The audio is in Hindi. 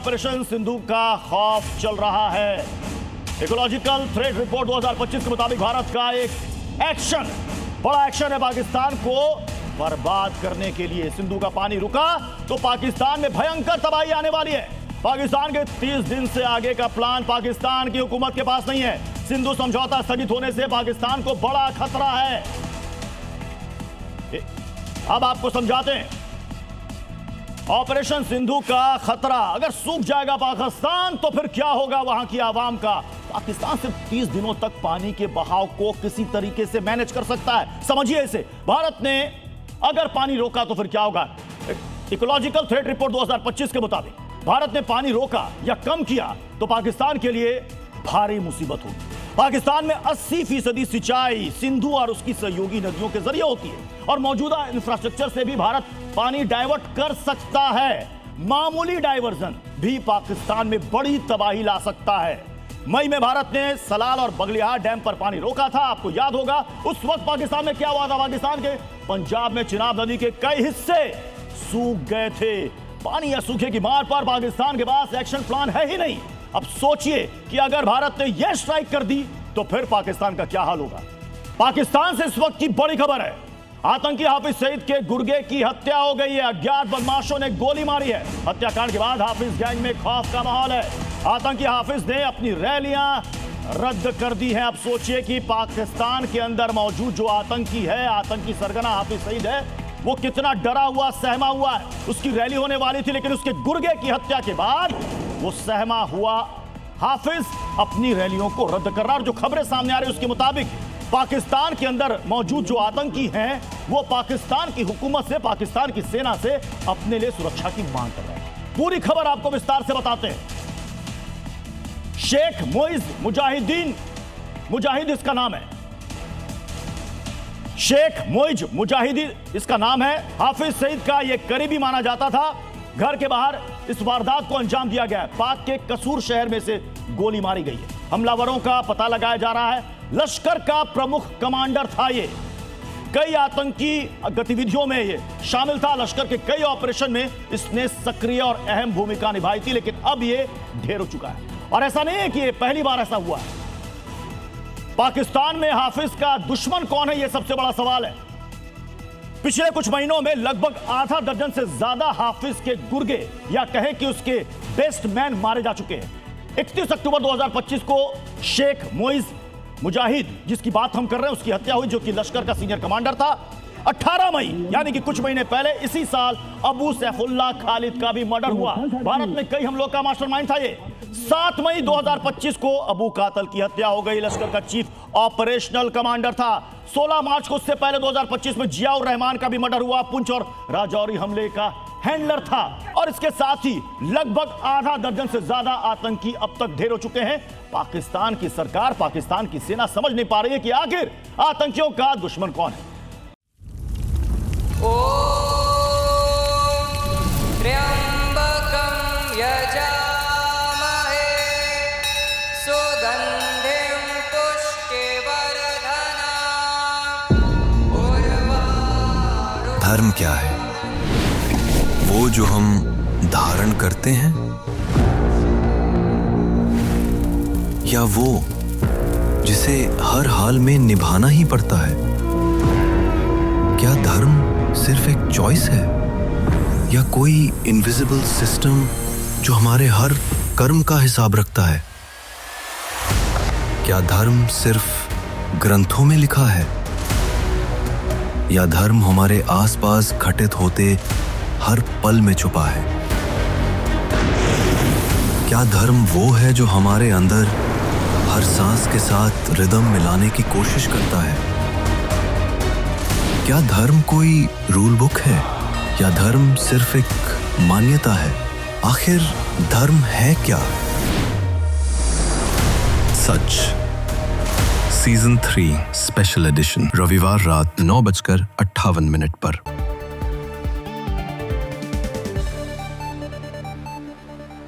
ऑपरेशन सिंधु का खौफ चल रहा है। इकोलॉजिकल थ्रेट रिपोर्ट 2025 के मुताबिक भारत का एक एक्शन, बड़ा एक्शन है पाकिस्तान को बर्बाद करने के लिए। सिंधु का पानी रुका तो पाकिस्तान में भयंकर तबाही आने वाली है। पाकिस्तान के 30 दिन से आगे का प्लान पाकिस्तान की हुकूमत के पास नहीं है। सिंधु समझौता स्थगित होने से पाकिस्तान को बड़ा खतरा है। अब आपको समझाते हैं ऑपरेशन सिंधु का खतरा। अगर सूख जाएगा पाकिस्तान तो फिर क्या होगा वहां की आवाम का। पाकिस्तान सिर्फ 30 दिनों तक पानी के बहाव को किसी तरीके से मैनेज कर सकता है। समझिए इसे, भारत ने अगर पानी रोका तो फिर क्या होगा। इकोलॉजिकल थ्रेट रिपोर्ट 2025 के मुताबिक भारत ने पानी रोका या कम किया तो पाकिस्तान के लिए भारी मुसीबत होगी। पाकिस्तान में 80% सिंचाई सिंधु और उसकी सहयोगी नदियों के जरिए होती है और मौजूदा इंफ्रास्ट्रक्चर से भी भारत पानी डाइवर्ट कर सकता है। मामूली डाइवर्जन भी पाकिस्तान में बड़ी तबाही ला सकता है। मई में भारत ने सलाल और बगलिहार डैम पर पानी रोका था, आपको याद होगा। उस वक्त पाकिस्तान में क्या हुआ था। पाकिस्तान के पंजाब में चिनाब नदी के कई हिस्से सूख गए थे। पानी या सूखे की मार पर पाकिस्तान के पास एक्शन प्लान है ही नहीं। अब सोचिए कि अगर भारत ने यह स्ट्राइक कर दी तो फिर पाकिस्तान का क्या हाल होगा। पाकिस्तान से इस वक्त की बड़ी खबर है, आतंकी हाफिज सईद के गुर्गे की हत्या हो गई है। अज्ञात बदमाशों ने गोली मारी है। हत्याकांड के बाद हाफिज गैंग में खौफ का माहौल है। आतंकी हाफिज ने अपनी रैलियां रद्द कर दी हैं। अब सोचिए कि पाकिस्तान के अंदर मौजूद जो आतंकी है, आतंकी सरगना हाफिज सईद है, वो कितना डरा हुआ सहमा हुआ है। उसकी रैली होने वाली थी लेकिन उसके गुर्गे की हत्या के बाद वो सहमा हुआ हाफिज अपनी रैलियों को रद्द कर रहा है। और जो खबरें सामने आ रही है उसके मुताबिक पाकिस्तान के अंदर मौजूद जो आतंकी हैं वो पाकिस्तान की हुकूमत से, पाकिस्तान की सेना से अपने लिए सुरक्षा की मांग कर रहे हैं। पूरी खबर आपको विस्तार से बताते हैं। शेख मोइज मुजाहिदीन, मुजाहिद इसका नाम है, शेख मोइज मुजाहिदी इसका नाम है। हाफिज सईद का यह करीबी माना जाता था। घर के बाहर इस वारदात को अंजाम दिया गया है। पाक के कसूर शहर में से गोली मारी गई है। हमलावरों का पता लगाया जा रहा है। लश्कर का प्रमुख कमांडर था ये। कई आतंकी गतिविधियों में ये शामिल था। लश्कर के कई ऑपरेशन में इसने सक्रिय और अहम भूमिका निभाई थी लेकिन अब ये ढेर हो चुका है। और ऐसा नहीं है कि ये पहली बार ऐसा हुआ है। पाकिस्तान में हाफिज का दुश्मन कौन है, यह सबसे बड़ा सवाल है। पिछले कुछ महीनों में लगभग आधा दर्जन से ज्यादा हाफिज के गुर्गे या कहें कि उसके बेस्ट मैन मारे जा चुके हैं। 31 अक्टूबर 2025 को शेख मोइज मुजाहिद जिसकी बात हम कर रहे हैं उसकी हत्या हुई, जो कि लश्कर का सीनियर कमांडर था। 18 मई यानी कि कुछ महीने पहले इसी साल अबू सैफुल्लाह खालिद का भी मर्डर हुआ। भारत में कई हमलों का मास्टरमाइंड था ये। 7 मई 2025 को अबू कातल की हत्या हो गई। लश्कर का चीफ ऑपरेशनल कमांडर था। 16 मार्च को उससे पहले 2025 में जियाउर रहमान का भी मर्डर हुआ। पुंछ और राजौरी हमले का हैंडलर था। और इसके साथ ही लगभग आधा दर्जन से ज्यादा आतंकी अब तक ढेर हो चुके हैं। पाकिस्तान की सरकार, पाकिस्तान की सेना समझ नहीं पा रही है कि आखिर आतंकियों का दुश्मन कौन है। धर्म क्या है? वो जो हम धारण करते हैं या वो जिसे हर हाल में निभाना ही पड़ता है? क्या धर्म सिर्फ एक चॉइस है या कोई इनविजिबल सिस्टम जो हमारे हर कर्म का हिसाब रखता है? क्या धर्म सिर्फ ग्रंथों में लिखा है या धर्म हमारे आसपास घटित होते हर पल में छुपा है? क्या धर्म वो है जो हमारे अंदर हर सांस के साथ रिदम मिलाने की कोशिश करता है? क्या धर्म कोई रूल बुक है या धर्म सिर्फ एक मान्यता है? आखिर धर्म है क्या? सच सीजन 3 स्पेशल एडिशन रविवार रात 9:58 पर।